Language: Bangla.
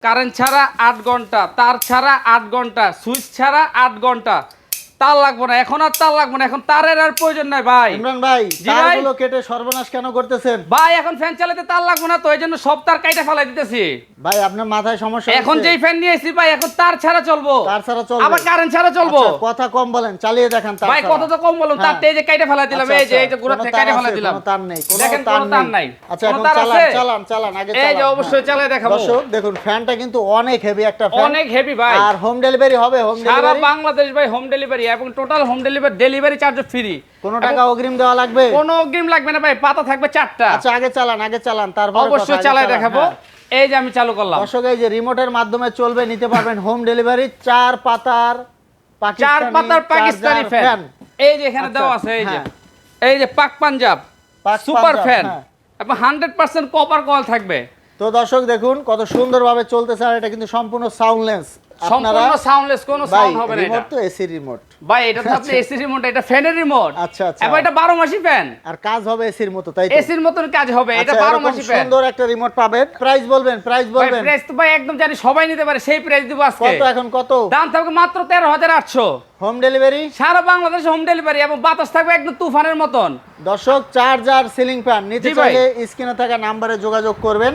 কারেন্ট ছাড়া 8 ঘন্টা, তার ছাড়া 8 ঘন্টা, সুইচ ছাড়া 8 ঘন্টা। তার লাগবে না, এখন আর তার লাগবে না, এখন তারের আর প্রয়োজন নাই ভাই। ইমরান ভাই, জি ভাই। তারগুলো কেটে সর্বনাশ কেন করতেছেন? ভাই এখন ফ্যান চালাতে তার লাগবে না, তো এই জন্য সব তার কাইটা ফেলাই দিতেছি। ভাই আপনার মাথায় সমস্যা এখন হচ্ছে? যেই ফ্যান নিয়ে এসেছি ভাই, এখন তার ছাড়া চলবো, তার ছাড়া চলবে? আবার কারেন্ট ছাড়া চলবো। আচ্ছা, কথা কম বলেন, চালিয়ে দেখান তার ভাই ছাড়া। কত তো কম বললাম, হ্যাঁ। তার এই যে কাইটা ফেলাই দিলাম, আচ্ছা, এই যে আচ্ছা, এই যে গোড়া কোনো থেকে তার কাইটা আছে? ফেলাই দিলাম। কোনো তার নেই, কোনো দেখেন তার কোনো তার নাই। আচ্ছা, কোনো এখন তার চালান, আছে? চালান, চালান, আগে এই যে চালান। অবশ্যই চালাই দেখাবো। দর্শক দেখুন, ফ্যানটা কিন্তু অনেক হেভি একটা ফ্যান। অনেক হেভি ভাই। আর হোম ডেলিভারি হবে? হোম সারা ডেলিভারি বাংলাদেশ ভাই হোম ডেলিভারি, এবং total home delivery charge free. কোনো টাকা অগ্রিম দেওয়া লাগবে? কোনো অগ্রিম লাগবে না ভাই, পাতা থাকবে 4টা। আচ্ছা, আগে চালান, আগে চালান, তারপর অবশ্যই চালাই দেখাবো। এই যে আমি চালু করলাম। দর্শক এই যে রিমোটের মাধ্যমে চলবে, নিতে পারবেন হোম ডেলিভারি। 4 পাতার পাকিস্তানি ফ্যান, এই যে এখানে আচ্ছা, দেওয়া আছে, এই যে হ্যাঁ। এই যে পাক পাঞ্জাব পাক সুপার পাঞ্জাব, ফ্যান, হ্যাঁ। এবং 100% কপার কয়েল থাকবে। তো দর্শক দেখুন কত সুন্দরভাবে চলতেছে, আর এটা কিন্তু সম্পূর্ণ সাউন্ডলেস। সম্পূর্ণ সাউন্ডলেস, কোনো সাউন্ড হবে না। রিমোট এটা তো এসি রিমোট ভাই, এটা তো আপনি এসি রিমোট, এটা ফ্যানের রিমোট। আচ্ছা, আচ্ছা। এবং এটা 12 মাসি ফ্যান, আর কাজ হবে এসির মতো, তাই তো? এসির মতন কাজ হবে, এটা আচ্ছা, 12 এরকম মাসি ফ্যান। সুন্দর একটা রিমোট পাবেন। প্রাইস বলবেন, প্রাইস ভাই বলবেন। প্রাইস তো ভাই একদম জানি সবাই নিতে পারে, সেই প্রাইস দিব আজকে। কত এখন, কত? দাম থাকবে মাত্র 13,800। হোম ডেলিভারি সারা বাংলাদেশ হোম ডেলিভারি, এবং বাতাস থাকবে একদম তুফানের মতন। দর্শক, চার্জার সিলিং ফ্যান নিতে জি ভাই। চাইলে স্ক্রিনে থাকা নাম্বারে যোগাযোগ করবেন।